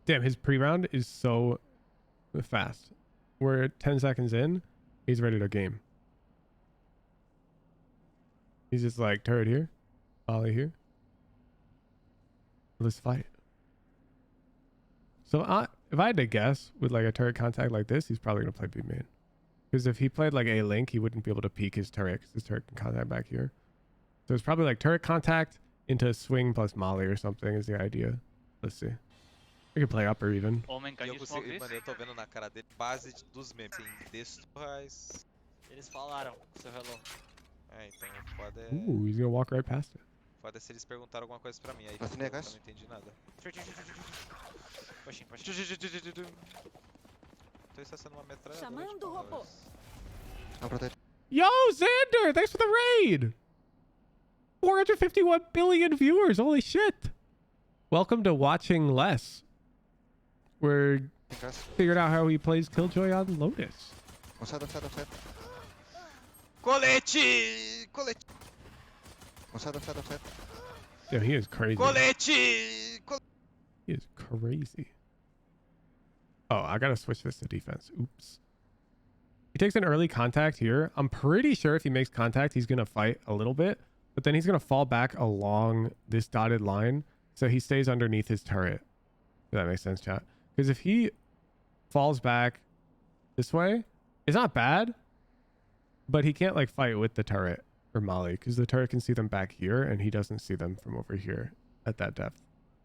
Damn, his pre-round is so fast. We're 10 seconds in. He's ready to game. He's just like, turret here. Ollie here. Let's fight. So if I had to guess with like a turret contact like this, he's probably going to play B main. Because if he played like A link, he wouldn't be able to peek his turret because his turret can contact back here. So it's probably like turret contact into swing plus molly or something is the idea. Let's see. We could play upper even. Omen, can you smoke this? Mano, eu tô vendo na cara dele base dos memes, assim, textuais. Eles falaram, seu hello. É, então foda é. Ooh, he's gonna walk right past it. Foda é se eles perguntaram alguma coisa pra mim, aí eu não entendi nada. Pushing. Então isso tá sendo uma metralhadora. Chamando o robô. Yo, Xander, thanks for the raid. 451 billion viewers. Holy shit. Welcome to Watching Less. We're figured out how he plays Killjoy on Lotus. Outside. Colete! Outside. Yeah, he is crazy. Colete! He is crazy. Oh, I gotta switch this to defense. Oops. He takes an early contact here. I'm pretty sure if he makes contact, he's gonna fight a little bit, but then he's gonna fall back along this dotted line, so he stays underneath his turret. If that makes sense, chat. Because if he falls back this way, it's not bad, but he can't like fight with the turret or molly because the turret can see them back here and he doesn't see them from over here at that depth.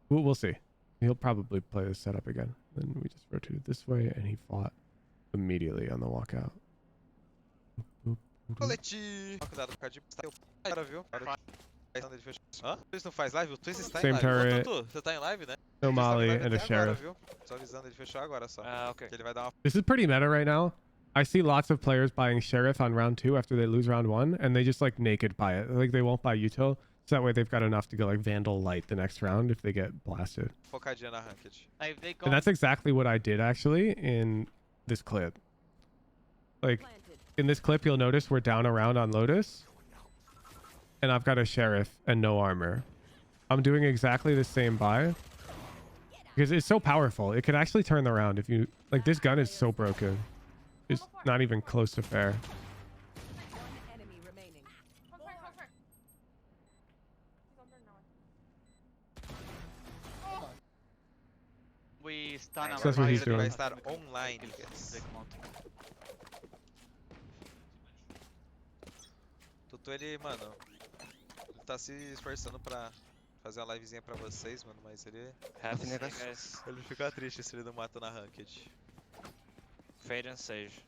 We'll see. He'll probably play this setup again. Then we just rotated this way and he fought immediately on the walkout. Colete! Cuidado com o de cara, viu? Hã? Twist não faz live? O Twist está em Same live. turret. Ô, Tutu, você tá em live, né? No Twist tá em molly live and a até sheriff. agora, viu? Só avisando, ele fechou agora só. Ah, ok. Que ele vai dar uma... This is pretty meta right now. I see lots of players buying Sheriff on round 2 after they lose round 1, and they just like naked buy it. Like they won't buy Util, so that way they've got enough to go like Vandal Light the next round if they get blasted. Focadinha na ranked. If they go And that's exactly what I did actually in this clip. Like in this clip, you'll notice we're down a round on Lotus, and I've got a Sheriff and no armor. I'm doing exactly the same buy because it's so powerful. It could actually turn the round if you like. This gun is so broken. It's not even close to fair. One enemy remaining. we stun So that's what he's Ele vai doing. estar online, guys. Tutu, ele, mano, ele tá se esforçando pra fazer uma livezinha pra vocês, mano, mas ele... guys. Ele fica triste se ele não mata na ranked. Fade and Sage.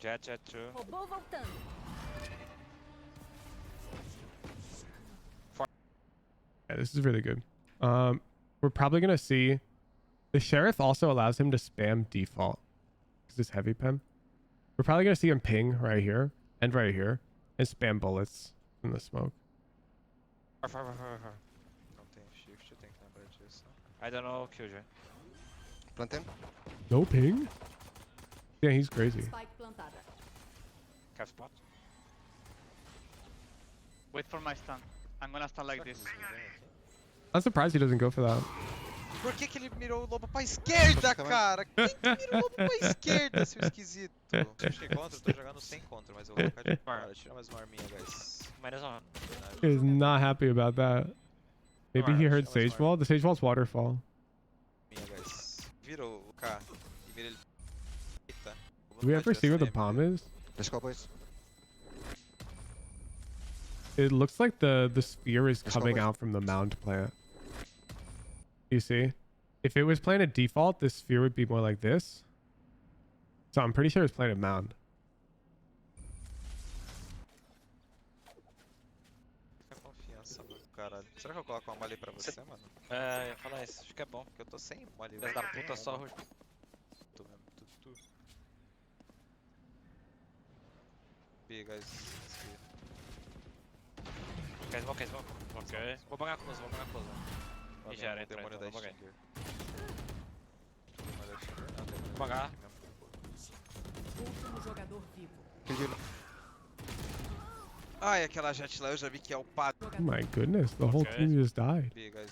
Jet 2. Robô voltando. Yeah, this is really good. We're probably gonna see the Sheriff also allows him to spam default. This is heavy pen. We're probably gonna see him ping right here and spam bullets in the smoke. Não tem shift, tem que lembrar disso. I don't know, Killjoy. Plant him. No ping? Yeah, he's crazy. Spike plantada. Cap spot. Wait for my stun. I'm gonna stun like this. I'm surprised he doesn't go for that. Por que que ele mirou o lobo pra esquerda, cara? Quem que mirou o lobo pra esquerda, seu esquisito? Achei contra, eu tô jogando sem contra, mas eu vou colocar de fora. Tira mais uma arminha, guys. Minus 1. He's not happy about that. Maybe he heard Sage Wall. The Sage Wall's waterfall. Guys. Vira o K e mira ele. Eita. Do we ever see where the bomb is? Let's go, boys. It looks like the sphere is Let's go, coming boys. out from the mound plant. You see? If it was playing at default, this sphere would be more like this. So I'm pretty sure it's playing at mound. Fica confiança, mano. Caralho. Será que eu coloco uma mole pra você, mano? É, eu ia falar isso. Acho que é bom. Porque eu tô sem mole. Filho da puta só rush. Tô mesmo, tudo. B, guys. Smoke. Ok. Vou bangar close, E já era, entra, Demônio da vou bangar. Stinger. Demônio da Stinger, não, demônio Vou bangar. Último jogador vivo. Killjoy. Ai, aquela jet lá eu já vi que é o padre. Oh my goodness, the whole Okay. team just died. B, guys.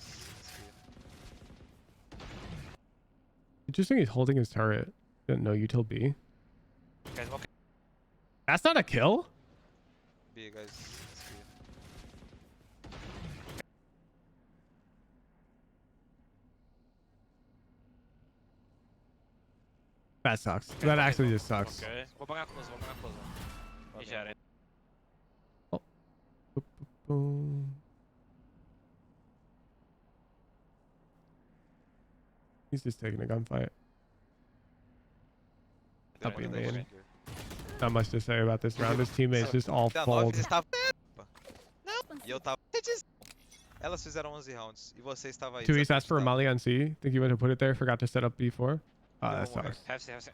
Interesting, he's holding his turret. Didn't know you till B. Guys, okay. That's not a kill? B, guys. Let's see. That sucks. That actually just sucks. Ok. Vou bangar close, vou bangar close. E já era. Boom. He's just taking a gunfight. I'll be Demanda da main. Stinger. Not much to say about this round. His teammates just all Da 9 fold. eles estavam. E eu tava. Elas fizeram 11 rounds. E você estava aí. Two East exatamente, asked for a tava. Molly on C. Think you went to put it there. Forgot to set up B4. Oh, that Não, sucks. Have C, have C.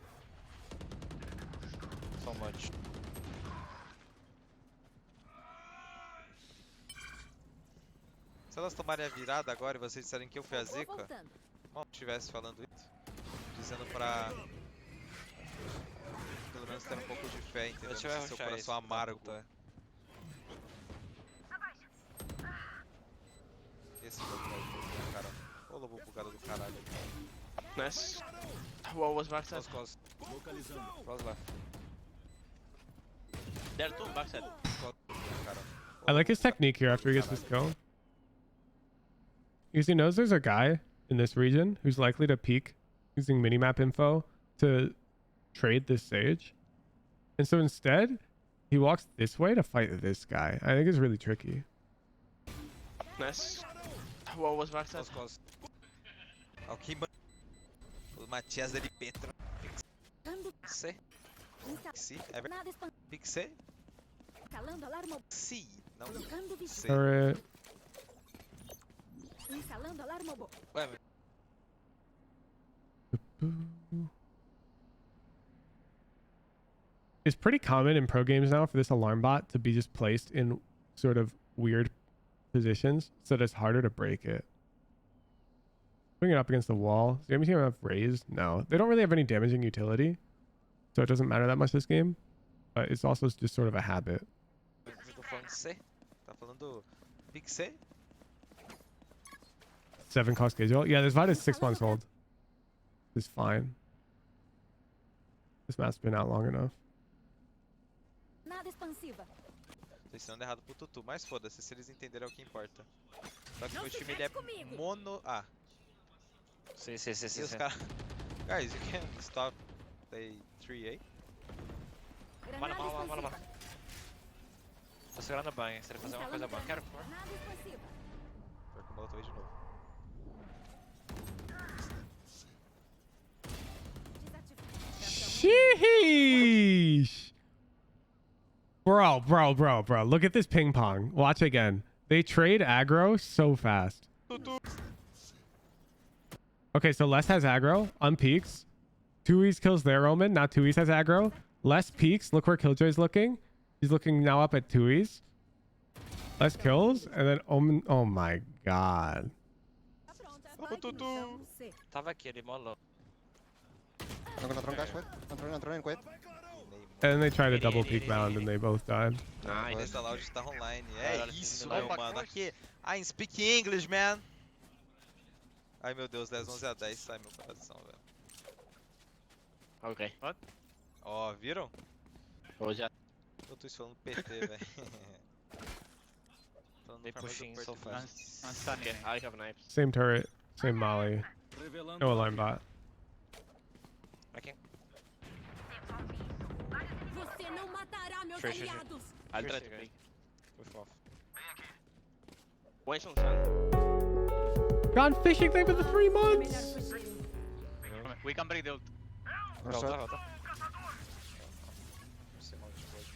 So much. Se elas tomarem a virada agora e vocês disserem que eu fui a Robô zica, voltando. mal estivesse falando isso, dizendo pra pelo menos ter um pouco de fé, entendeu? Deixa eu Nesse seu rushar coração isso, filho da amargo. puta. Esse jogo vai ter, cara. Ô lobo bugado do caralho. Nice. What was backside? Close, close. Close left. There are two backside. Cara. I like his technique here after he gets this kill. Because he knows there's a guy in this region who's likely to peek using minimap info to trade this sage. And so instead, he walks this way to fight this guy. I think it's really tricky. Nice. What was backside? Close, close. Ok, o Matias de Petra. Dando C. C. É verdade. nada espan... Pique C. Instalando alarme. C. Não Colocando visão. C. Turret. Instalando alarme. Ué, mas It's pretty common in pro games now for this alarm bot to be just placed in sort of weird positions so that it's harder to break it. Putting it up against the wall. Does the enemy team have raised? No. They don't really have any damaging utility. So it doesn't matter that much this game. But it's also just sort of a habit. Eu tô falando C. Tá falando Pique C? 7 cost schedule. Yeah, this VOD is 6 months old. It's fine. This map's been out long enough. Nada expansiva. Tô ensinando errado pro Tutu, mas foda-se, se eles entenderem é o que importa. Só que Não meu se time ele mete é comigo. mono A. sim, sim, sim, E sim. os sim. caras. Guys, you can stop they 3A? Granada Mano, mano, mano, expansiva. Tô segurando a banha. Se ele fazer uma coisa boa, quero por. Nada expansiva. Pior que o Molotov de novo. Sheesh. Bro. Look at this ping pong. Watch again. They trade aggro so fast. Okay, so Les has aggro. Unpeaks. 2E's kills their omen. Now 2E's has aggro. Les peaks. Look where Killjoy's looking. He's looking now up at 2E's. Les kills. And then omen. Oh my god. Tá pronta. Ô, Tutu. Então, C. Tava aqui, ele molou. I'm gonna throw guys, wait. I'm throwing, wait. And then they try to double peek round and they both died. Nice. Nice. Essa loud está online. Caralho, É isso, opa, meu mano. Aqui. I speak English, man. Ai meu Deus, 10, 11 a 10 sai meu coração, velho. Okay. What? Ó, viram? What was that? Eu tô falando PT, velho. Falando They do farmer pushing do so Portugal. fast. Okay, I have knives. Same turret. Same molly. No alarm bot. Aqui. Você não matará meus Sure, sure, sure. aliados. I'll Sure, try sure, to guys. pick. Push off. One shot, son. Gone fishing thing for the 3 Melhor months. fugir. We can break the ult. Volta, Shot. volta. Não sei mal de coisa.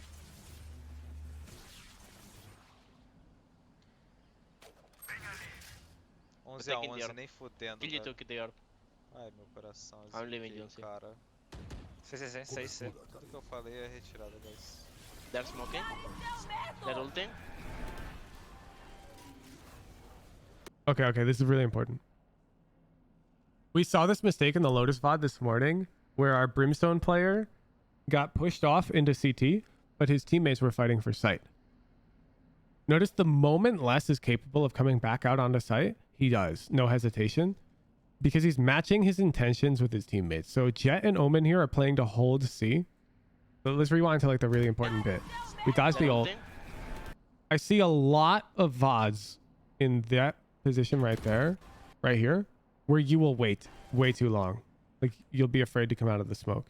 Vou 11 ter a que 11, enviar. nem fudendo, Kill you velho. took the orb. Ai, meu coração. I'm leaving, ziquei, Johnson. cara. Sim, sim, sim. 6, 6. Tudo que eu falei é retirada, guys. They're smoking. They're ulting. Okay, this is really important. We saw this mistake in the Lotus VOD this morning where our Brimstone player got pushed off into CT, but his teammates were fighting for site. Notice the moment Les is capable of coming back out onto site, he does. No hesitation. because he's matching his intentions with his teammates. So Jet and Omen here are playing to hold C. But let's rewind to like the really important bit. We dodge the They're ult. ulting. I see a lot of VODs in that position right there, right here, where you will wait way too long. Like you'll be afraid to come out of the smoke.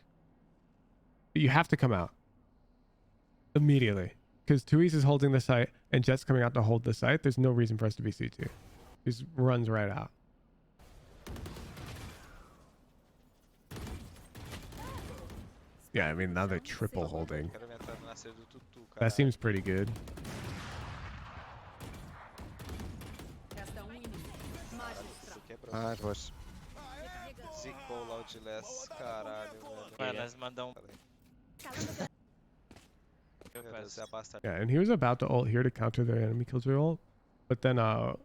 But you have to come out immediately because Tui's is holding the site and Jet's coming out to hold the site. There's no reason for us to be C2. Just runs right out. Yeah, I mean, now they're triple holding. Quero ver entrar no nascer do Tutu, cara. That seems pretty good. Resta um inimigo. Magistral. Quebrou. Ah, boas. Zicou lá o Diles, caralho, velho. Mano, nós mandamos. Calando Meu Deus, é a bastarda. Yeah, and he was about to ult here to counter their enemy Killjoy ult, but then our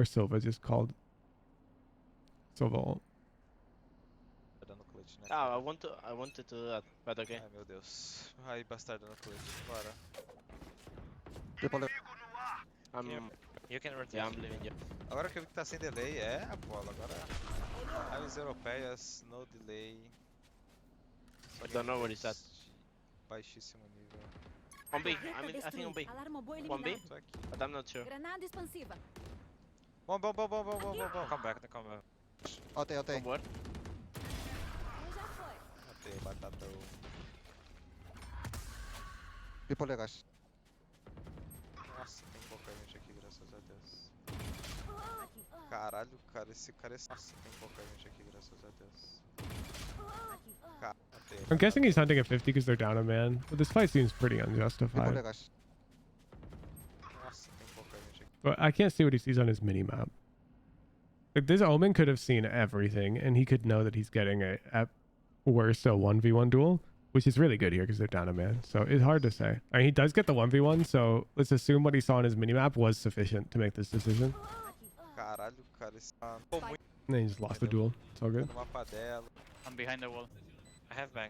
Silva just called Silva ult. No clutch, né? Ah, I wanted to do that, but okay. Ai, meu Deus. Ai, bastardo no clutch. Bora. Triple left. I'm, You can rotate. yeah, I'm leaving you. Agora que eu vi que tá sem delay, é a bola. Agora, as europeias, no delay. I don't know where he's at. Baixíssimo nível. On B, Alerta I think on B. destruído. Alarma boa One B? eliminada. Tô aqui. But I'm not sure. Granada expansiva. Bom. Come back, come back. Altei. From where? Um já foi. Matei, batatão. Triple left, guys. Nossa, tem pouca gente aqui, graças a Deus. Aqui. Caralho, cara, esse cara é... Nossa, tem pouca gente aqui, graças a Deus. Aqui. Matei, I'm guessing he's hunting at 50 because they're down a man, but this fight seems pretty Triple unjustified. left, guys. Nossa, tem pouca gente aqui. But I can't see what he sees on his mini-map. Like, this Omen could have seen everything, and he could know that he's getting at worst a 1v1 duel, which is really good here because they're down a man. So it's hard to say. I mean, he does get the 1v1, so let's assume what he saw on his minimap was sufficient to make this decision. Caralho, cara, esse... Tô muito And then he just lost the duel. It's all good. no mapa dela. I'm behind the wall. I have bang.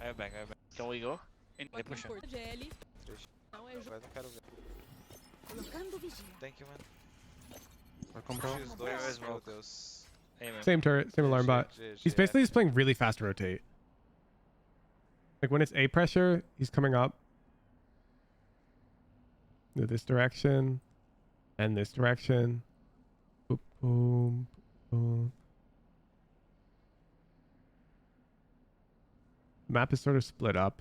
I have bang. Can we go? They push him. GL. Não é Mas não quero ver. colocando vigia. Thank you, man. Welcome, bro. X2, meu Deus. Hey, man. Same turret, same alarm bot. He's basically just playing really fast rotate. Like when it's A pressure, he's coming up to this direction and this direction. Boop, boom, boom. Map is sort of split up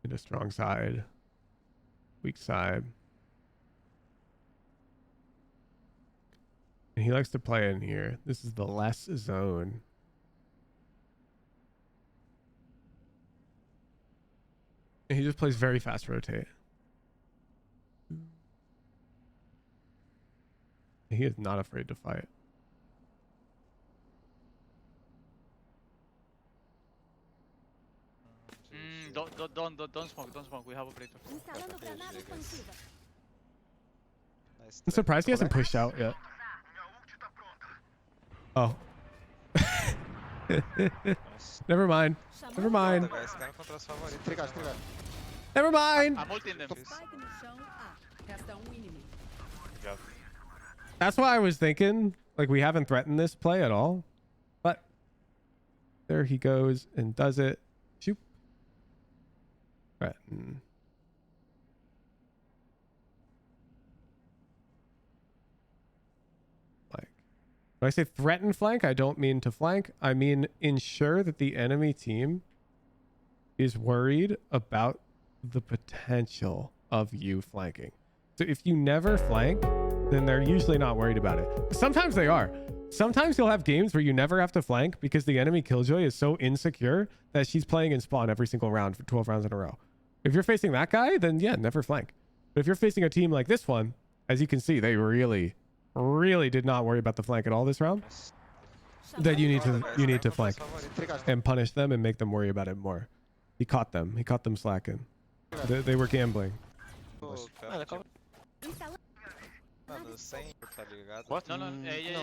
into strong side, weak side. And he likes to play in here. This is the less zone. And he just plays very fast rotate. He is not afraid to fight. Don't smoke. We have a break. Instalando granada expansiva. Nice I'm try. surprised he hasn't pushed out yet. Oh. Nice. Never mind. Chamando Never mind. Foda, guys, esse cara é contra as favoritas. Three guys, three guys. Never mind. I'm ulting them. Spike no chão. A. Resta um inimigo. Good job. That's why I was thinking, like, we haven't threatened this play at all. But there he goes and does it. Shoot. Threaten. Flank. When I say threaten flank, I don't mean to flank. I mean ensure that the enemy team is worried about the potential of you flanking. So if you never flank, then they're usually not worried about it. Sometimes they are. Sometimes you'll have games where you never have to flank because the enemy Killjoy is so insecure that she's playing in spawn every single round for 12 rounds in a row. If you're facing that guy, then yeah, never flank. But if you're facing a team like this one, as you can see, they really did not worry about the flank at all this round. Then you need Foda, to guys, you esse need to cara é flank contra as favoritas. Three guys. and punish them and make them worry about it more. He caught them. He caught them slacking. They were gambling. Pô, cara, Ah, tipo, Instalando mano, sem, tá ligado? What? No. Mm, Yeah. no.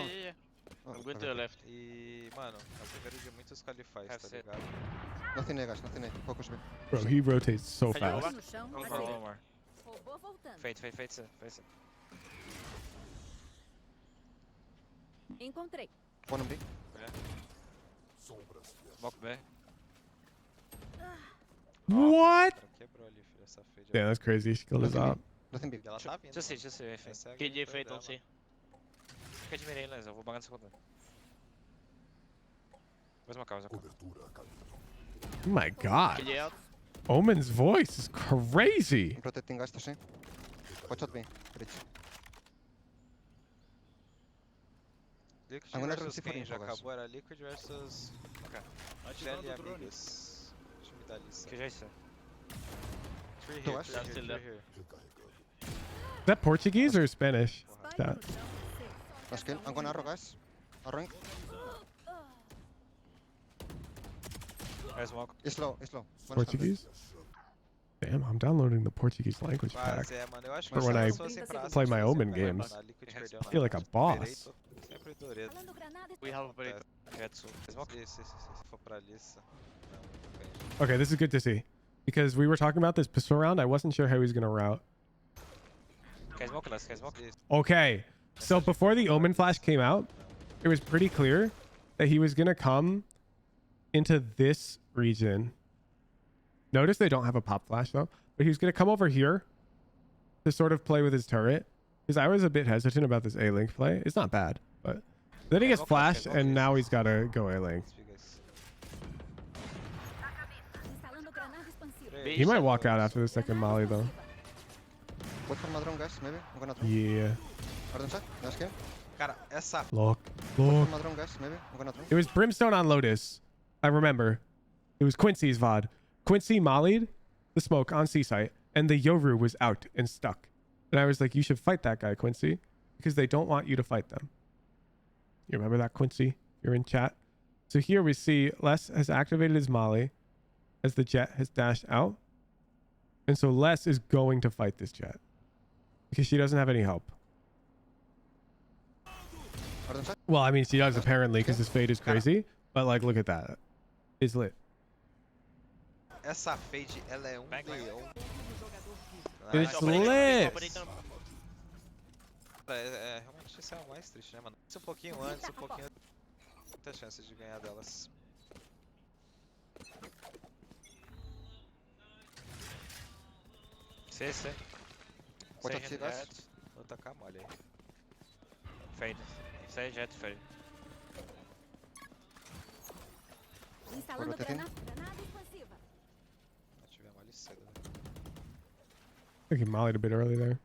I'm Oh, going to the left. E, mano, a primeira de muitos qualifies, tá Cacete. ligado? Nothing A, guys, nothing A. Focus me. Bro, he rotates so Can you go fast. back? no chão. Don't One go. more, one more. Robô voltando. Fade. Encontrei. One on B. Smoke B. What? O cara quebrou ali, filho. Essa fade. Yeah, that's crazy. She killed us up. Nothing B. E ela tá vindo. Just mano. see, enfim. Essa é a KJ gameplay fade, dela. don't see. Fica de mirei, Lens. Eu vou bangar nessa conta. Vou smocar, vou smocar. Oh my god. KJ out. Omen's voice is crazy. I'm protecting guys to see. Watch out B. Bridge. Liquid I'm gonna versus receive quem info, já guys. acabou? Era Liquid versus... Shelly e amigas. Time da Lisa. Que já é isso? Three Two here, us. three here, Still three left. here. Is that Portuguese or Spanish? Spike Tá. no chão. C. Last kill. I'm gonna arrow guys. Arrowing. É smoke. It's low. It's low. One Portuguese? Damn, I'm downloading the Portuguese language pack. Mas é, mano, eu acho que For se when elas I fossem pra play Ascent, my fossem Omen pra games, Liquid perdeu I na feel like a Ascent, boss. Sempre o Doredo. Falando granada. We have a break. Getsu. Smoke. Isso. Se for pra Lisa. Não, depende. Okay, this is good to see. Because we were talking about this pistol round. I wasn't sure how he was going to route. Quer smoke, Lens? Quer smoke? Isso. Okay, so before the Omen flash came out, it was pretty clear that he was going to come into this region. Notice they don't have a pop flash though, but he was going to come over here to sort of play with his turret. Because I was a bit hesitant about this A-Link play. It's not bad, but then he gets flashed and now he's got to go A-Link. Instalando granada expansiva. He might walk out after the second molly though. Wait for my drone guys. Maybe. I'm gonna drone. Yeah. Are them set? Last kill. Cara, essa... Look. Wait Look. for my drone guys. Maybe. I'm gonna drone. It was Brimstone on Lotus. I remember. It was Quincy's VOD. Quincy mollied the smoke on C site, and the Yoru was out and stuck. And I was like, you should fight that guy, Quincy, because they don't want you to fight them. You remember that, Quincy? You're in chat. So here we see Les has activated his molly as the jet has dashed out. And so Les is going to fight this jet because she doesn't have any help. Are them set? Well, I mean, she does apparently because his fate is crazy. But like, look at that. It's lit. Essa fade, ela é leão. It's Nice. lit. Realmente isso é o mais triste, né, mano? Isso um pouquinho antes, muita chance de ganhar delas. C. Watch out C guys. Vou tacar mole aí. Fade. C, jet, fade. Instalando rotating. granada expansiva. Se tiver mole cedo. I think he mollied a bit early there.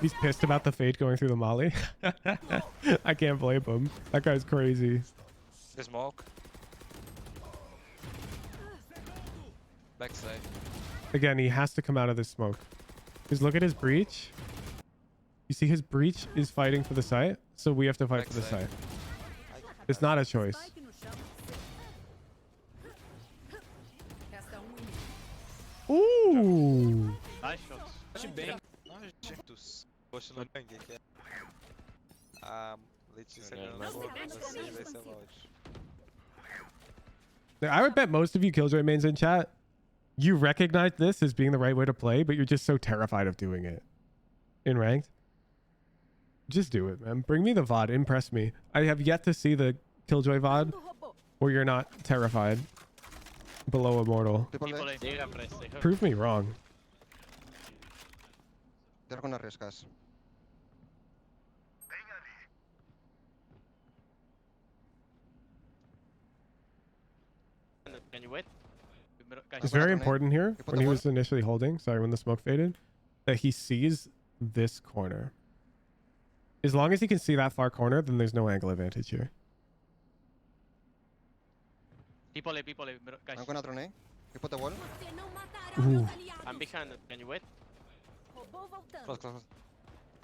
He's pissed about the fade going through the molly. I can't blame him. That guy's crazy. The smoke. Backside. Again, he has to come out of this smoke. Because look at his breach. You see his breach is fighting for the site, so we have to fight for the Backside. site. It's not a choice. Spike no chão. C. Resta Ooh. Nice shots. Dos. Poxa, no gangue que é. A Letícia ganhou Não, fogo, não. você vai ser Vault. I would bet most of you Killjoy mains in chat, you recognize this as being the right way to play, but you're just so terrified of doing it in ranked. Just do it, man. Bring me the VOD. Impress me. I have yet to see the Killjoy VOD robô. where you're not terrified below Immortal. People People there. they have press. They have. Prove me wrong. They're gonna risk guys. Can you wait? Guys, It's very grenade. important here put when the he wall. was initially holding, sorry, when the smoke faded, that he sees this corner. As long as he can see that far corner, then there's no angle advantage here. people guys. I'm gonna drone A. You put the wall. Você não matará Ooh. meus aliados. I'm behind. Can you wait? Robô voltando. Close.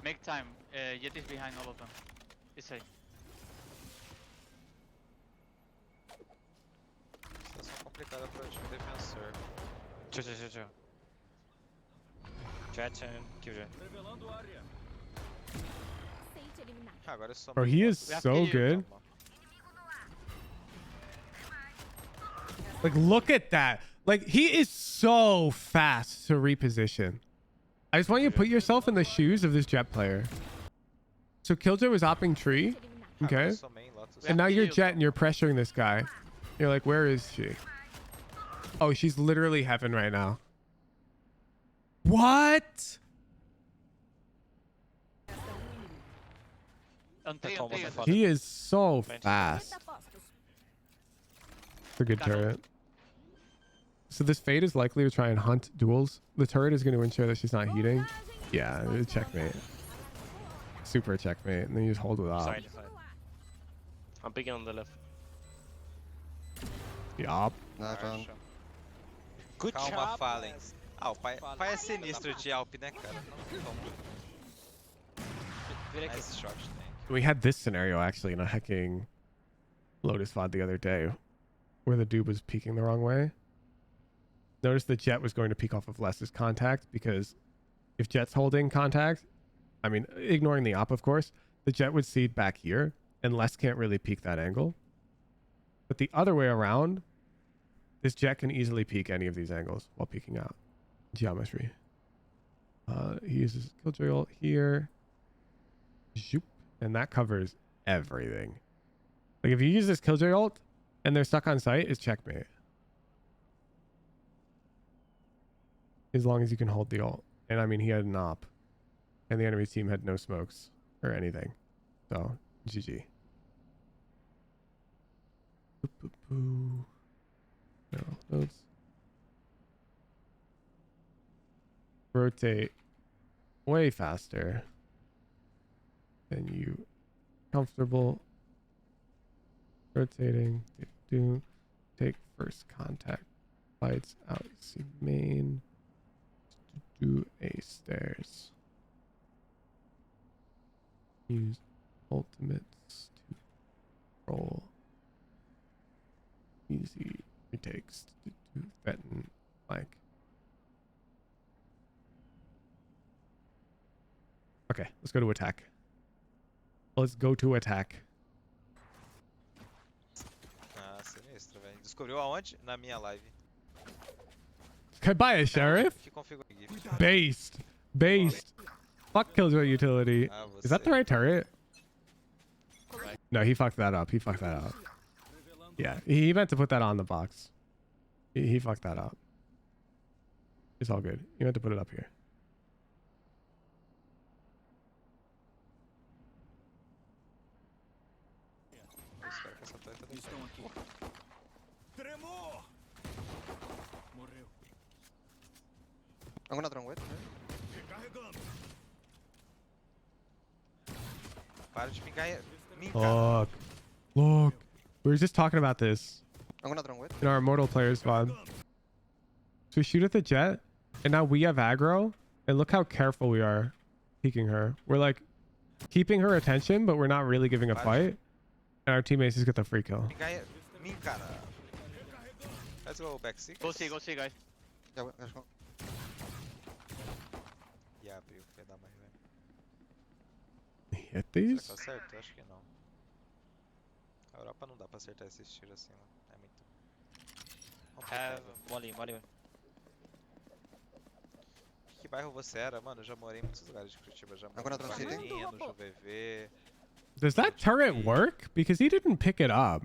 Make time. Jet is behind all of them. It's safe. Situação complicada para o time defensor. Tchau. Jet and Killjoy. Aceite eliminar. Agora é só. Bro, he is We have so Killjoy. good. Like, look at that. Like, he is so fast to reposition. I just want you to put yourself in the shoes of this jet player. So Killjoy was hopping tree. Eliminado. Okay. Eu sou main Lotus. And now you're Heal. Jet and you're pressuring this guy. You're like, where is she? Oh, she's literally heaven right now. What? On three, on Almost three. a fuck. He is so Thanks. fast. Meta postos. It's a good Got it. turret. So this Fade is likely to try and hunt duels. The turret is going to ensure that she's not heating. Yeah, checkmate. Super checkmate. And then you just hold it up. Side. I'm picking on the left. Yup. Nice round. Good Calma, Fallen. Ah, o pai é sinistro de Alp, né, cara? Não como. Nice shot, tank. We had this scenario actually in a hecking Lotus VOD the other day where the dude was peeking the wrong way. Notice the Jet was going to peek off of Les's contact because if Jet's holding contact, I mean, ignoring the op, of course, the Jet would seed back here and Les can't really peek that angle. But the other way around, this Jet can easily peek any of these angles while peeking out. Geometry. He uses Killjoy ult here. Zoop. And that covers everything. Like if you use this Killjoy ult and they're stuck on site, it's checkmate. As long as you can hold the ult. And I mean, he had an op. And the enemy team had no smokes or anything. So, GG. Boop, boop, boo. No, those. Rotate way faster than you comfortable rotating. Do take first contact. Lights out. See main. Do a stairs. Use ultimates to roll. Easy retakes to do Fenton like. Okay, let's go to attack. Let's go to attack. Ah, sinistro, velho. Descobriu aonde? Na minha live. Goodbye, Sheriff. Que configura gift. Based. Based. Fuck Killjoy utility. Ah, Is that the você. right turret? No, he fucked that up. He fucked that up. Yeah, he meant to put that on the box. He fucked that up. It's all good. You meant to put it up here. Eu espero que essa torre tá dentro. I'm gonna drone with. Para de pingar mim, cara. Look. Look. We were just talking about this I'm gonna drone with. in our Immortal Players VOD. So we shoot at the Jet, and now we have aggro, and look how careful we are peeking her. We're like keeping her attention, but we're not really giving a fight. And our teammates just get the free kill. Pingar mim, cara. Let's go back six. Go C, guys. Yeah, let's go. E abriu, vai dar mais, velho. Hit Será these? que acerta? Acho que não. A Europa não dá pra acertar esses tiros assim, mano. É muito. Have complicado. molly. Que bairro você era? Mano, eu já morei em muitos lugares de Curitiba. Já morei Agora no tá no City? Barreirinha, no JVV. Does that turret work? Because he didn't pick it up.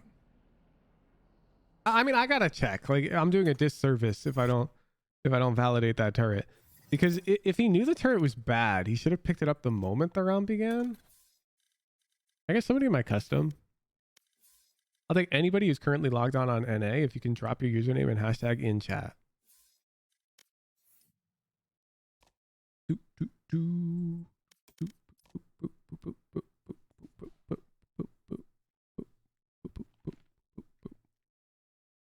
I mean, I gotta check. Like, I'm doing a disservice if I don't validate that turret. Because if he knew the turret was bad, he should have picked it up the moment the round began. I guess somebody in my custom. I'll take anybody who's currently logged on NA if you can drop your username and hashtag in chat.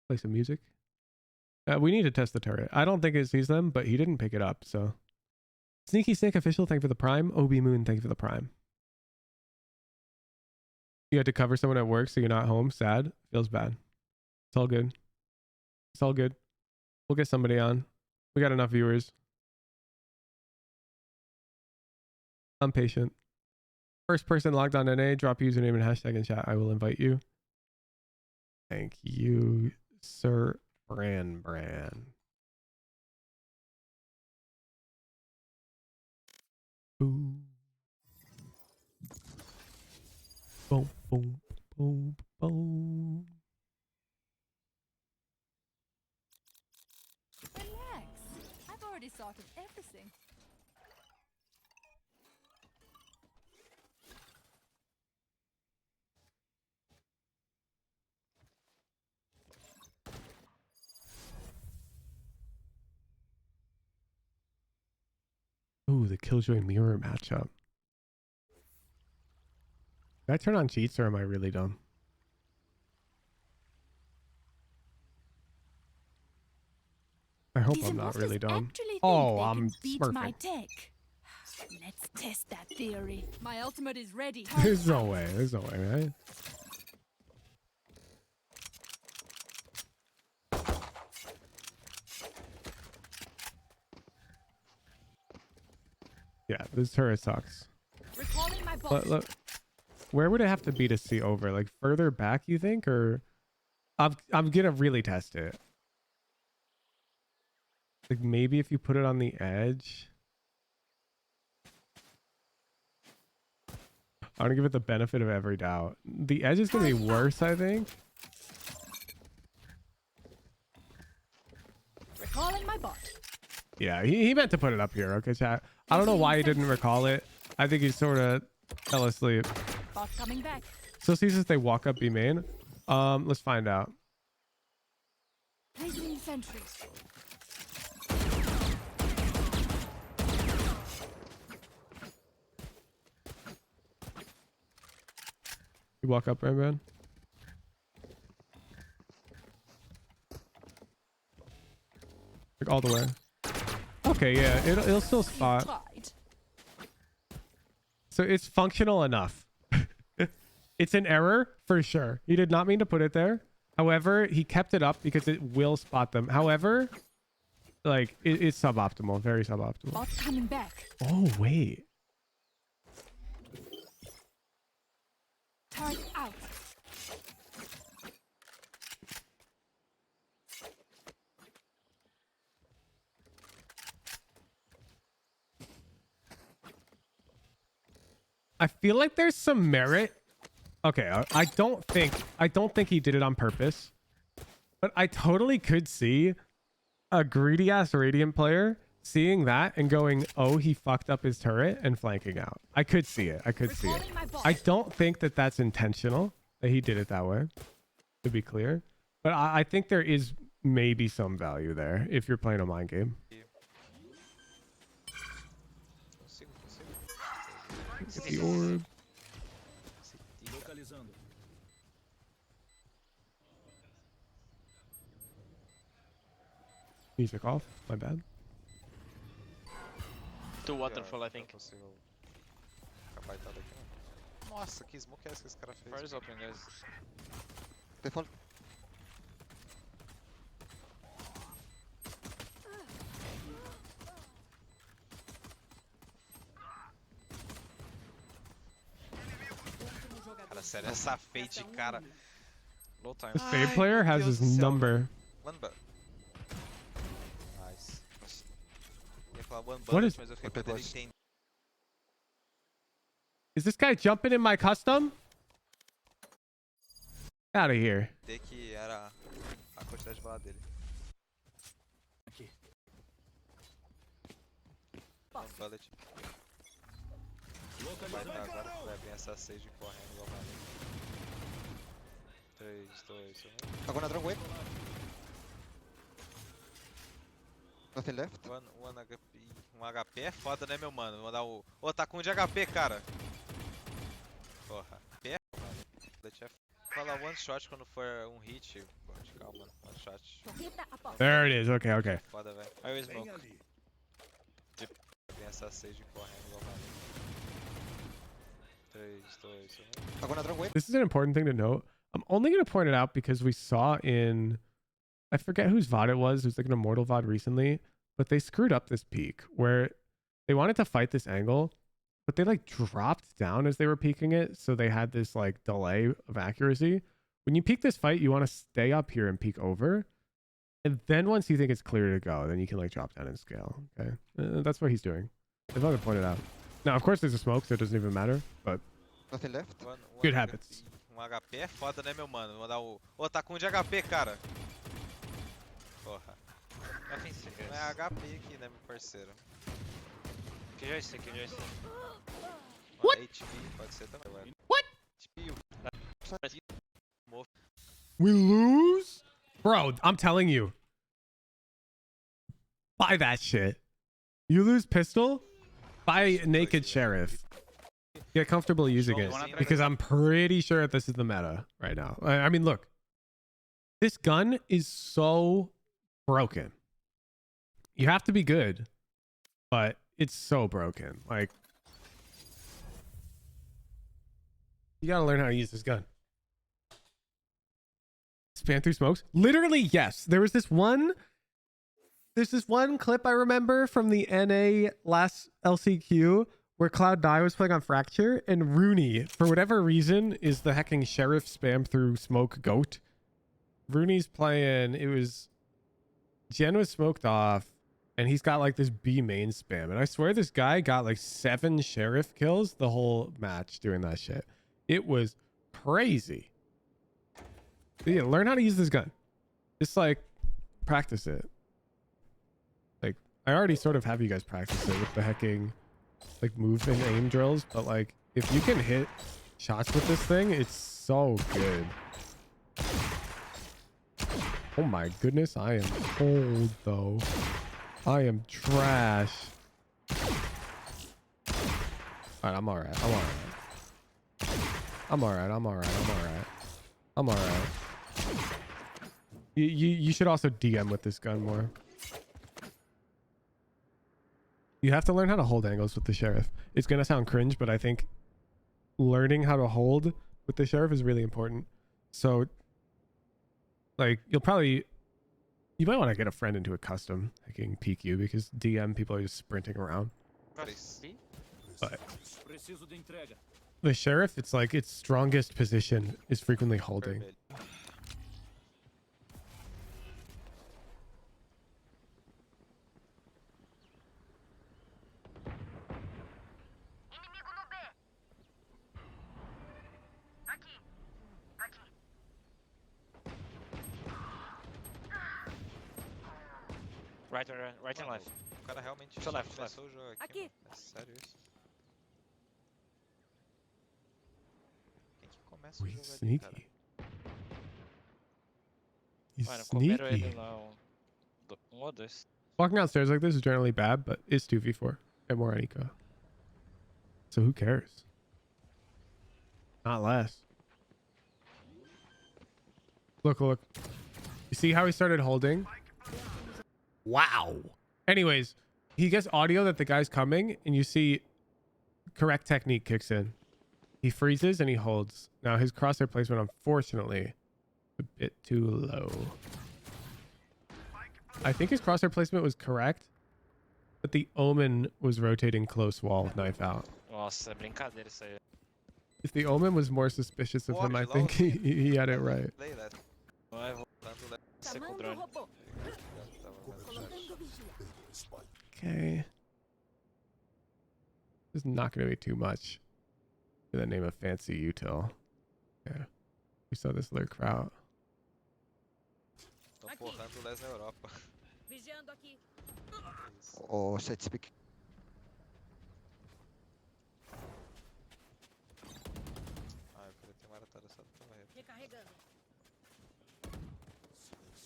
Play some music. We need to test the turret. I don't think it sees them, but he didn't pick it up, so. Sneaky Snake Official, thank you for the prime. Obi Moon, thank you for the prime. You had to cover someone at work so you're not home. Sad. Feels bad. It's all good. It's all good. We'll get somebody on. We got enough viewers. I'm patient. First person logged on NA, drop username and hashtag in chat. I will invite you. Thank you, Sir Bran. Ooh. Boom, boom, boom, boom. Relax. I've already sorted everything. Ooh, the Killjoy mirror matchup. Did I turn on cheats or am I really dumb? I hope These I'm not imposters really dumb. actually think Oh, they I'm can beat my smurfing. tech. Let's test that theory. My ultimate is ready. There's no way. There's no way, right? Yeah, this turret sucks. Recalling my bot. Look, where would it have to be to see over? Like further back, you think, or I'm gonna really test it. Like maybe if you put it on the edge. I want to give it the benefit of every doubt. The edge is gonna be worse, I think. Recalling my bot. Yeah, he meant to put it up here. Okay, chat. I don't know why he didn't recall it. I think he sort of fell asleep. Bot coming back. So sees as they walk up B main. Let's find out. Placing sentry. You walk up, right, man? Like all the way. Okay, yeah, it'll still spot. Tried. So it's functional enough. It's an error for sure. He did not mean to put it there. However, he kept it up because it will spot them. However, like it's suboptimal, very suboptimal. Bot coming back. Oh wait. Turret out. I feel like there's some merit. Okay, I don't think he did it on purpose. But I totally could see a greedy ass Radiant player seeing that and going, "Oh, he fucked up his turret," and flanking out. I could see it. I could see it. Recalling my bot. I don't think that that's intentional, that he did it that way, to be clear. But I think there is maybe some value there if you're playing a mind game. Consigo. Get the orb. Music off. My bad. Too waterfall, I think. Não consigo acabar daqui, não. Nossa, que smoke é essa que esse cara fez? Fire is open, guys. Default. Cara, sério, essa fade, cara. Low time. This Fade Ai, player meu has Deus his do céu, number. One but. Nice. Nossa. Eu ia falar one What bullet, is- mas eu fiquei What com medo was- de entender Is this guy jumping in my custom? Out of here. que era a quantidade de bala dele. One bullet. Vai dar agora, vai vir essa sage correndo igual maluco. 3, 2, 1. I'm gonna drop wave. Nothing left. One HP, um HP é foda, né, meu mano? Vou mandar o. Ô, tá com 1 de HP, cara. Porra, HP é foda. Bullet é foda. Fala one shot quando for um hit. Pode, calma, one shot. Torreta a pau. There it is. Okay, okay. Foda, velho. I will smoke. Vem essa sage correndo igual maluco. 3, 2, 1. I'm gonna drop wave. This is an important thing to note. I'm only going to point it out because we saw in, I forget whose VOD it was. It was like an Immortal VOD recently, but they screwed up this peak where they wanted to fight this angle, but they like dropped down as they were peeking it. So they had this like delay of accuracy. When you peek this fight, you want to stay up here and peek over. And then once you think it's clear to go, then you can like drop down and scale. Okay. That's what he's doing. They've already pointed out. Now, of course, there's a smoke, so it doesn't even matter, but Nothing left. Good habits. HP é foda, né, meu mano? Vou dar o... Ô, tá com 1 de HP, cara. Porra. Nothing secret. Não é HP aqui, né, meu parceiro? Killjoy C, Killjoy C. What? HP pode ser também, ué. What? HP, We lose? Bro, I'm telling you. Buy that shit. You lose pistol? Buy naked sheriff. Get comfortable using it. Because I'm pretty sure this is the meta right now. I mean, look. This gun is so broken. You have to be good. But it's so broken. Like, you gotta learn how to use this gun. Spam through smokes? Literally, yes. There's this one clip I remember from the NA last LCQ where Cloud9 was playing on Fracture, and Rooney, for whatever reason, is the hecking sheriff spam through smoke goat. Rooney's playing, it was Jen was smoked off, and he's got like this B main spam, and I swear this guy got like 7 sheriff kills the whole match doing that shit. It was crazy. But yeah, learn how to use this gun. Just like practice it. Like, I already sort of have you guys practice it with the hecking like move and aim drills, but like if you can hit shots with this thing, it's so good. Oh my goodness, I am cold though. I am trash. Alright, I'm alright. I'm alright. You should also DM with this gun more. You have to learn how to hold angles with the sheriff. It's gonna sound cringe, but I think learning how to hold with the sheriff is really important. So, like, you might want to get a friend into a custom hacking PQ, because DM people are just sprinting around. But the sheriff, it's like its strongest position is frequently holding. Right and left. O cara realmente Só left, começou o jogo aqui. Mano. É sério isso? Quem que começa o jogo ali, cara? He's Mano, comeram sneaky. ele lá ou dois. Walking outstairs like this is generally bad, but it's 2v4 and more Anika. So who cares? Not less. Look. You see how he started holding? Wow. Anyways, he gets audio that the guy's coming, and you see correct technique kicks in. He freezes and he holds. Now his crosshair placement, unfortunately, a bit too low. I think his crosshair placement was correct, but the Omen was rotating close wall, knife out. Nossa, é brincadeira isso aí. If the Omen was more suspicious of him, I think he had it right. Não é voltando C com drone. Okay. This is not going to be too much in the name of fancy util. Yeah. We saw this lurk route. Estão porrando o Les na Europa. Vigiando aqui. Or set speak. Ah, eu queria ter maratado essa torre. Recarregando.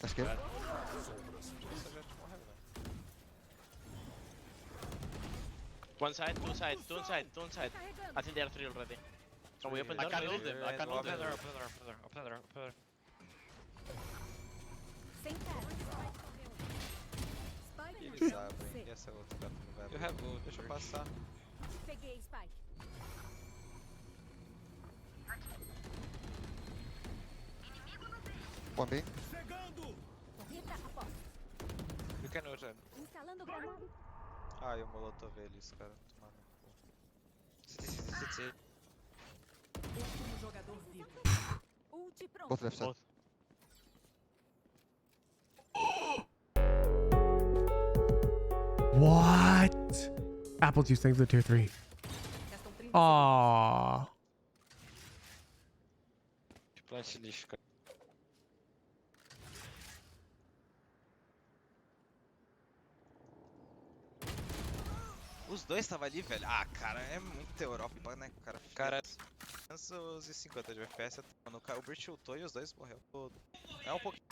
Tá esquerda. Essa já te morreu, né? One side, two side. I think they are 3 already. Can we open door? I can hold them. Open the door. Sem pé. Eles abrem. E essa outra cara não vai abrir? You have ult. Deixa eu passar. Peguei Spike. One B. Corrida a posto. You can ult. Instalando granada. Ai, o molotov eles, cara. Tomar no cu. CT. Último jogador vivo. Ult pronto. Both left side. What? Apple juice, thanks for the tier 3. Restam 30 Aww. Plant lixo, cara. Os dois estavam ali, velho. Ah, cara, é muito Europa, né, cara? Cara, Os 50 de FPS. Mano, o Brit ultou e os dois morreu todo. É um pouquinho.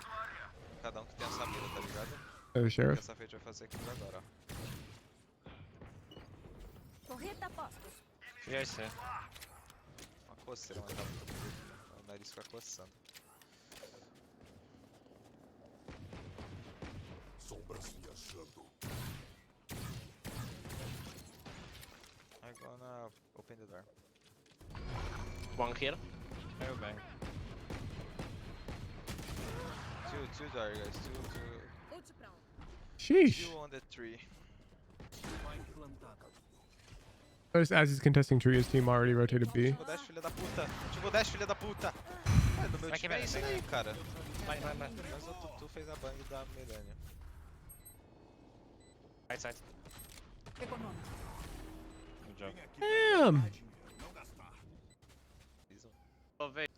Cada um que tem essa mira, tá ligado? Oh, O que Sheriff. essa Fate vai fazer aqui agora, ó. Torreta postos. já isso é. Uma coceira, mano. O nariz fica coçando. I'm gonna open the door. One here. Caiu bem. Two door, guys. Ult pronto. Sheesh. Two on the tree. Notice as he's contesting tree, his team already rotated B. Tipo dash, filha da puta. Tipo dash, filha da puta. É, do meu Vai time é quebrar, isso aí, cara. Vai. Mas o Tutu fez a bang da Millennium. Right side. Econômico. Good job. Damn. Oh, wait.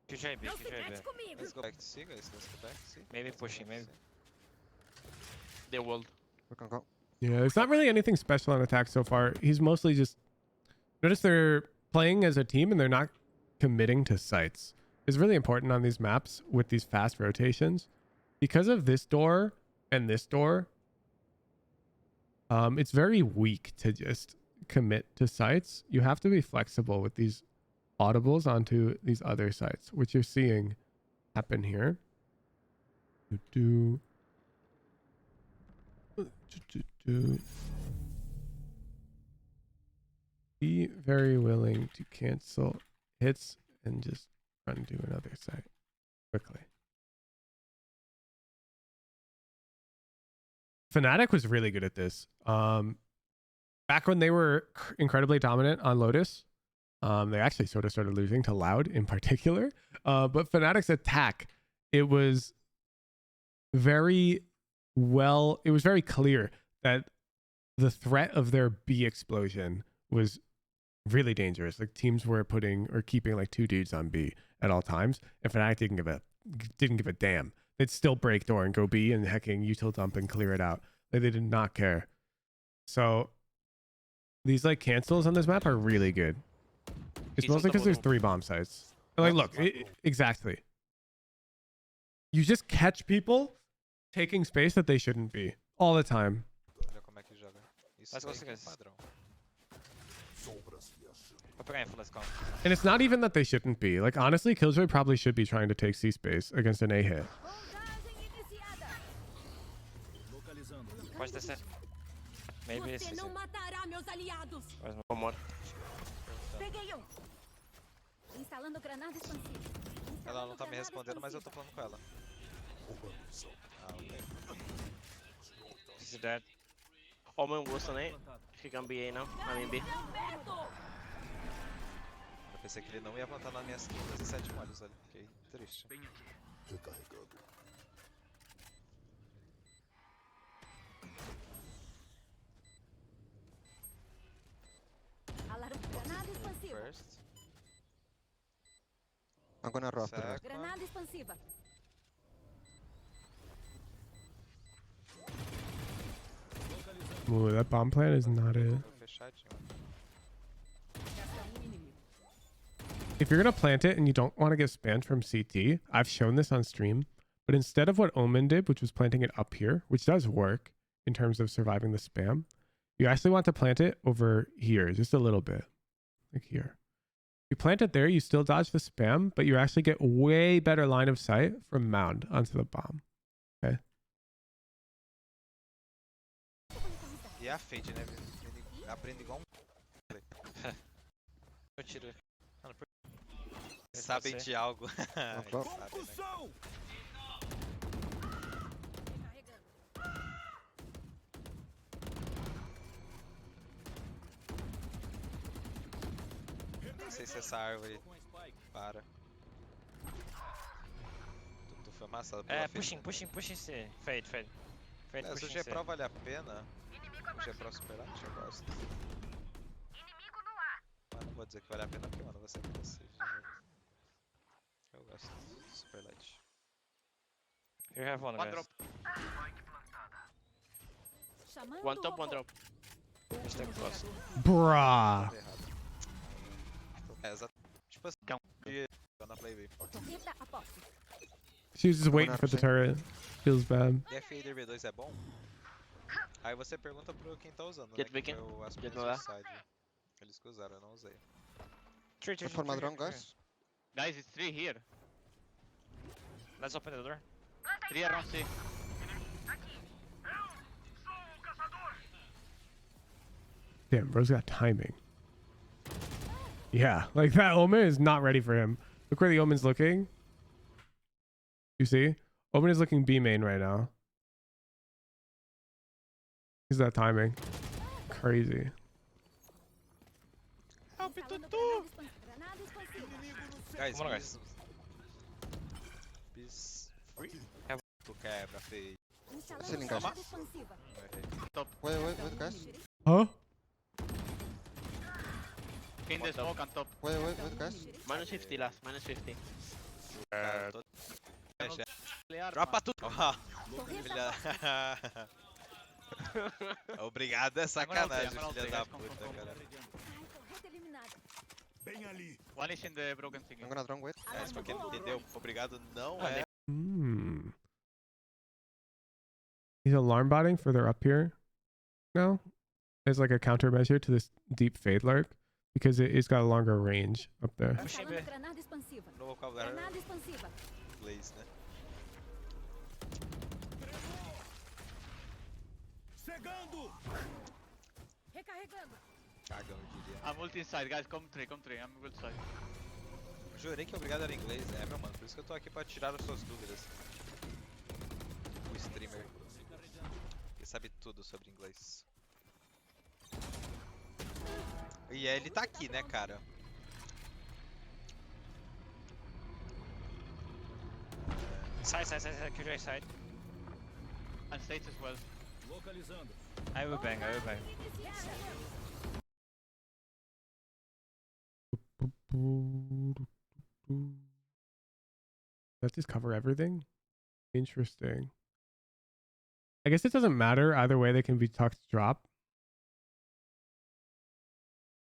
Killjoy B, Não se Killjoy B. mete comigo. Let's go back to C, guys. Let's go back to C. Maybe pushing, maybe. The world. We can go. Yeah, there's not really anything special on attack so far. He's mostly just... Notice they're playing as a team and they're not committing to sites. It's really important on these maps with these fast rotations. Because of this door and this door, it's very weak to just commit to sites. You have to be flexible with these audibles onto these other sites, which you're seeing happen here. Be very willing to cancel hits and just run to another site quickly. Fnatic was really good at this. Back when they were incredibly dominant on Lotus, they actually sort of started losing to Loud in particular. But Fnatic's attack, it was very clear that the threat of their B explosion was really dangerous. Like teams were putting or keeping like 2 dudes on B at all times, and Fnatic didn't give a damn. They'd still break door and go B and hecking util dump and clear it out. Like they did not care. So these like cancels on this map are really good. It's He's on mostly the because there's bottom. 3 bomb sites. And like, look, exactly. You just catch people taking space that they shouldn't be all the time. Olha como é que joga. Isso Let's go, aí que é guys. padrão. Vou pegar info, let's go. And it's not even that they shouldn't be. Like, honestly, Killjoy probably should be trying to take C space against an A hit. Montagem iniciada. Pode descer. Maybe esse. Você não matará meus aliados. One more. Peguei um. Instalando granada expansiva. Ela não tá me respondendo, mas eu tô falando com ela. Ah, ok. She's dead. Omen was on A. He can be A now. I mean B. Eu pensei que ele não ia plantar nas minhas 507 molhos ali. Fiquei triste. Alarme granada expansiva. First. I'm gonna rough the rest. Second. Granada expansiva. Ooh, that bomb plan is not it. Tô fechadinho. If you're going to plant it and you don't want to get spammed from CT, I've shown this on stream, but instead of what Omen did, which was planting it up here, which does work in terms of surviving the spam, you actually want to plant it over here, just a little bit, like here. You plant it there, you still dodge the spam, but you actually get way better line of sight from mound onto the bomb. Okay. E a Fade, né? Ele aprende igual um. Eu tiro. Mano, por... Ele Sabem pode ser. de algo. Não, Eles sabem, né? Não sei se essa árvore para. Tu foi amassado pela É, Fade. pushing C. Fade. Fade Se o pushing G C. Pro vale a pena, o G Pro superar, eu gosto. Mas não vou dizer que vale a pena porque, mano, você é crescer. last. Super light. You have one, One guys. drop. Chamando One o top, one robô. drop. Just take close. Bruh. Tô errado. É, exato. Tipo assim, Calma. na play B. Torreta a posto. She was just waiting for the turret. Feels bad. DF e DB2 é bom? Aí você pergunta pro quem tá usando, né? Jet Que weekend. foi o Jet Aspen lá. Side. Eles que usaram, eu não usei. Three, Vou formar drone, guys. Guys, it's 3 here. Let's open the door. 3 around C. Damn, bro's got timing. Yeah, like that Omen is not ready for him. Look where the Omen's looking. You see? Omen is looking B main right now. He's that timing. Crazy. Instalando granada expansiva. Guys, Come on, guys. bis... É. Tu quebra, feio. Instalando Ceiling, granada guys. expansiva. Wait, guys. Huh? In the smoke on top. Wait, guys. Minus 50 last, minus 50. Cara, tô... Clear, Dropa tudo! Ah, Torreta filha... posto. Obrigado, é sacanagem, I'm gonna filha ulti, da guys. Come, puta, come, cara. Ai, torreta eliminada. One is in the broken thing. I'm gonna drone, wait. É, isso pra quem não entendeu, obrigado não Ah, é... Hmm. He's alarm botting further up here now as like a countermeasure to this deep fade lurk because it's got a longer range up there. Instalando granada expansiva. No vocabulário Granada expansiva. inglês, né? Recarregando. Cagão, eu diria. I'm ulti inside, guys. Come 3, I'm good side. Jurei que obrigado era inglês. É, meu mano, por isso que eu tô aqui pra tirar as suas dúvidas. O streamer. Ele sabe tudo sobre inglês. E ele tá aqui, né, cara? Side, Killjoy side. And States as well. I will bang. Does this cover everything? Interesting. I guess it doesn't matter. Either way, they can be tucked drop.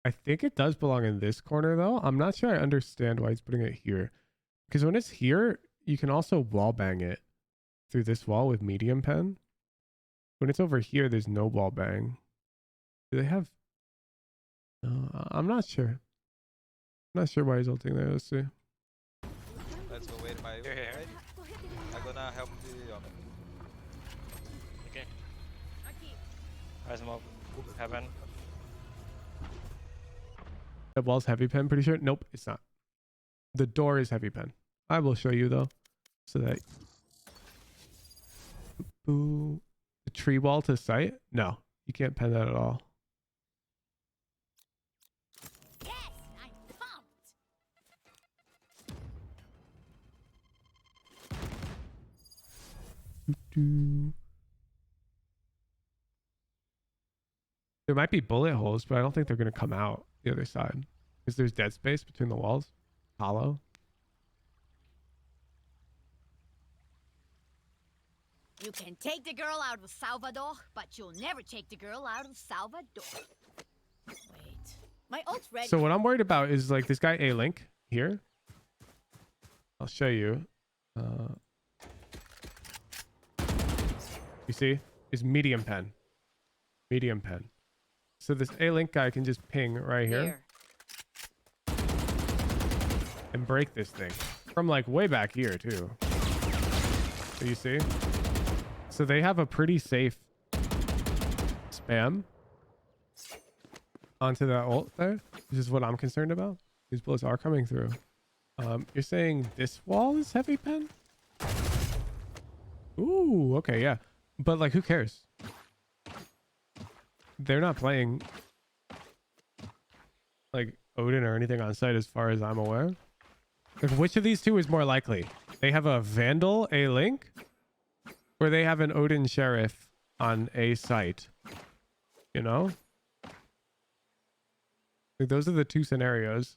I think it does belong in this corner, though. I'm not sure I understand why he's putting it here. Because when it's here, you can also wall bang it through this wall with medium pen. When it's over here, there's no wall bang. Do they have... I'm not sure. I'm not sure why he's ulting there. Let's see. Let's go wait my Here. ready? Torreta eliminada. I'm gonna help the Omen. Okay. I smoke. Heaven. That wall's heavy pen, pretty sure. Nope, it's not. The door is heavy pen. I will show you, though. So that... Boo. The tree wall to sight? No, you can't pen that at all. Yes, I'm pumped. Doo-doo. There might be bullet holes, but I don't think they're going to come out the other side. Because there's dead space between the walls. Hollow. You can take the girl out of Salvador, but you'll never take the girl out of Salvador. Wait. My ult's ready. So what I'm worried about is like this guy A-Link here. I'll show you. You see? Is medium pen. Medium pen. So this A-Link guy can just ping right here and break this thing. From like way back here too. So you see? So they have a pretty safe spam onto that ult there, which is what I'm concerned about. These bullets are coming through. You're saying this wall is heavy pen? Ooh, okay, yeah. But like, who cares? They're not playing like Odin or anything on site as far as I'm aware. Like, which of these two is more likely? They have a Vandal A-Link, or they have an Odin Sheriff on a site, you know? Like, those are the two scenarios.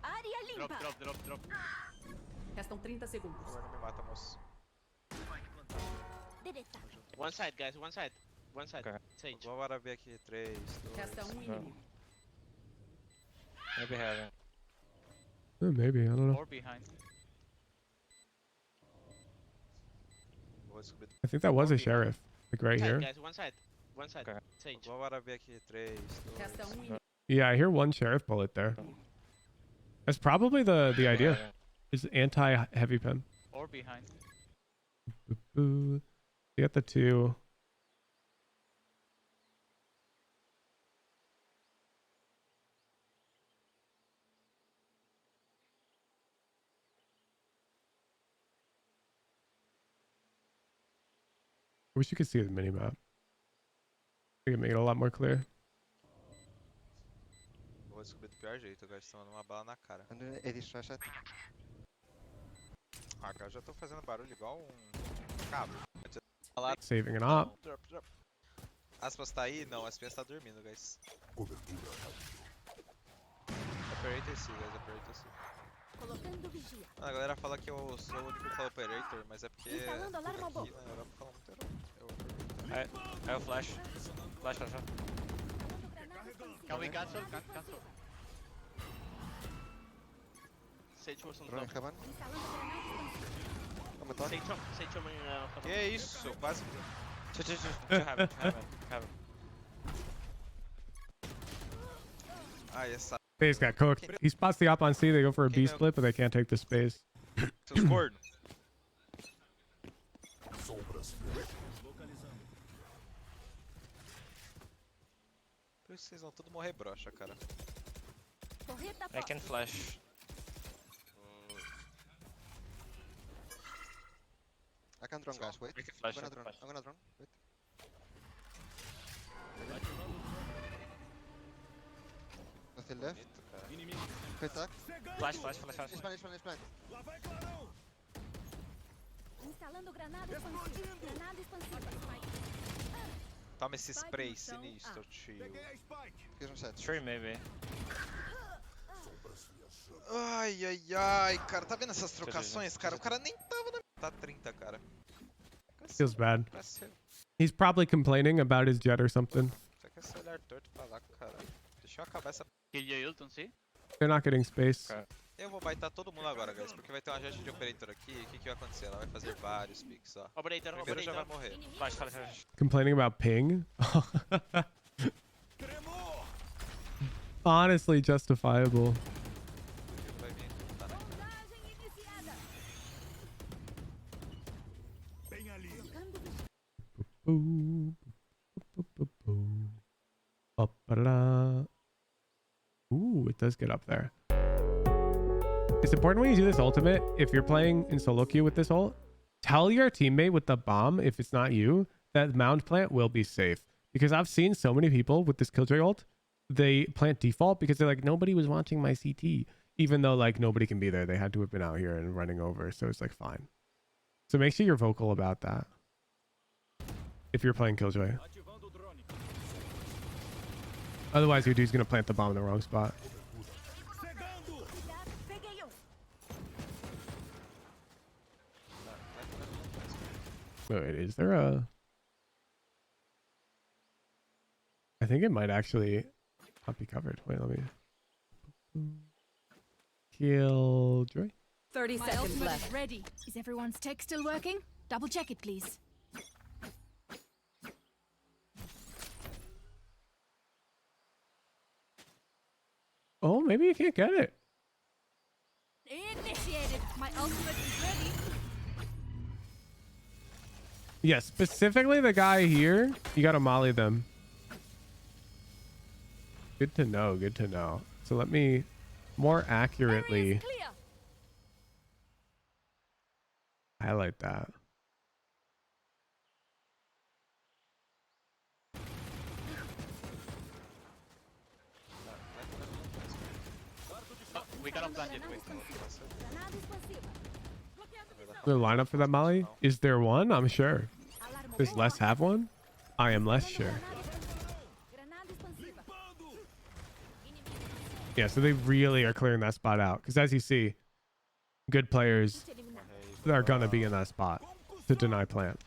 Área limpa. Drop. Drop. Restam 30 segundos. Por favor, não me mata, moço. One side, guys, one side. Okay. Sage. Vou agora ver aqui. 3, 2. Resta um inimigo. Maybe heaven. Maybe, I don't know. Or behind. Vou descobrir. I think that was a sheriff. Like right Side, here. guys, one side. One side. Okay. Sage. Vou agora ver aqui. 3, 2. Resta um inimigo. Yeah, I hear one sheriff bullet there. That's probably the idea. Heaven. Is anti-heavy pen. Or behind. Boo. You got the 2. I wish you could see the mini map. I could make it a lot more clear. Vou descobrir do pior jeito, guys. Tomando uma bala na cara. And 80 stress set. Ah, cara, eu já tô fazendo barulho igual um cabra. Saving it up. Drop. Aspas tá aí? Não, Aspas tá dormindo, guys. Operator C, guys, Operator C. Colocando vigia. A galera fala que eu sou o único que fala Operator, mas é porque Instalando alarma aqui na Europa fala muito Operator. I have flash. Flash. Can we cancel? Cancel. Sage was on Drone top. heaven. Instalando granada. On the top. Sage on Que é isso? Quase. Heaven. Ah, essa. Space got cooked. He spots the op on C. They go for a B split, but they can't take the space. Seus cornos. Por isso vocês vão tudo morrer broxa, cara. Correta I can flash. I can drone, guys. Wait. I can I'm flash. gonna I can drone. flash. I'm gonna drone. Wait. Nothing left. Bonito, cara. Retake. Flash. He's blind. Instalando granada expansiva. Granada expansiva. Toma esse spray sinistro, tio. He's on set. Three maybe. Ai, cara, tá vendo essas trocações, cara? O cara nem tava na. Tá 30, cara. Feels bad. Parece He's probably complaining about his jet or something. Só que esse olhar torto pra lá, cara. Deixa eu acabar essa. Killjoy ult on C. They're not getting space. Okay. Eu vou baitar todo mundo agora, guys, porque vai ter uma jet de operator aqui. O que vai acontecer? Ela vai fazer vários picks, ó. Operator. Primeiro já vai morrer. Flash. Complaining about ping. Honestly justifiable. Vai vir. Tá, né? Montagem iniciada. Trocando vigia. Boo, boo, boo, boo. Ba-ba-da. Ooh, it does get up there. It's important when you do this ultimate, if you're playing in solo queue with this ult, tell your teammate with the bomb, if it's not you, that mound plant will be safe. Because I've seen so many people with this Killjoy ult, they plant default because they're like, nobody was watching my CT. Even though like nobody can be there. They had to have been out here and running over. So it's like fine. So make sure you're vocal about that. If you're playing Killjoy. Otherwise, your dude's going to plant the bomb in the wrong spot. Peguei um. Wait, is there a... I think it might actually not be covered. Wait, let me... Killjoy? 30 My seconds ultimate left. is ready. Is everyone's tech still working? Double check it, please. Oh, maybe you can't get it. Initiated. My ultimate is ready. Yeah, specifically the guy here, you gotta molly them. Good to know, good to know. So let me more accurately Area's clear. highlight that. We cannot plant it. Wait. Granada expansiva. The lineup for that molly? Is there one? I'm sure. Alarma Does Les have one? I am less sure. Granada expansiva. Yeah, so they really are clearing that spot out. Because as you see, good players are gonna be in that spot to deny plant.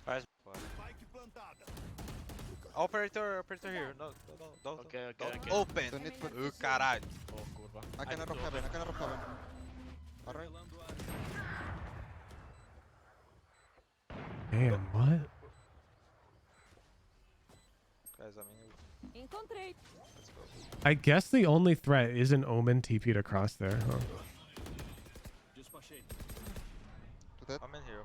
Operator here. No, don't. Okay. Open. Don't need for- Caralho. Oh, kurwa. I can rock heaven. Alright. Damn, what? Guys, I mean, Encontrei. let's go. I guess the only threat is an Omen TP'd across there. Huh? To that. I'm in here.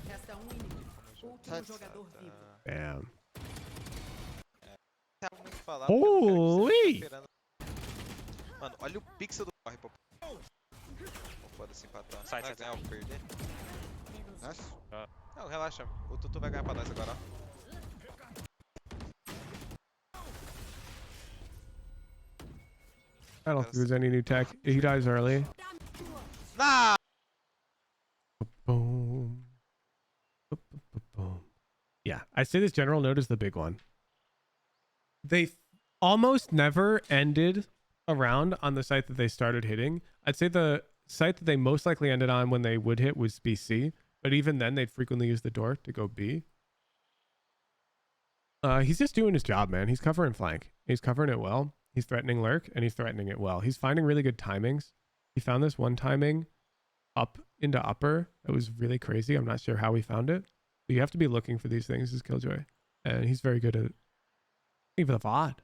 Resta um inimigo. Último Side. jogador vivo. Damn. Não tem muito o que falar. Holy! porque eu não quero que você fique esperando. Mano, olha o pixel do corre, pô. Foda-se empatar. Sai, Vai sai, ganhar ou perder? Nice. Não, relaxa. O Tutu vai ganhar pra nós agora, ó. I don't think there's any new tech. He dies early. Nah! Boom. Boom. Yeah, I'd say this general node is the big one. They almost never ended around on the site that they started hitting. I'd say the site that they most likely ended on when they would hit was BC, but even then they'd frequently use the door to go B. He's just doing his job, man. He's covering flank. He's covering it well. He's threatening lurk, and he's threatening it well. He's finding really good timings. He found this one timing up into upper. It was really crazy. I'm not sure how he found it. But you have to be looking for these things as Killjoy. And he's very good at even the VOD.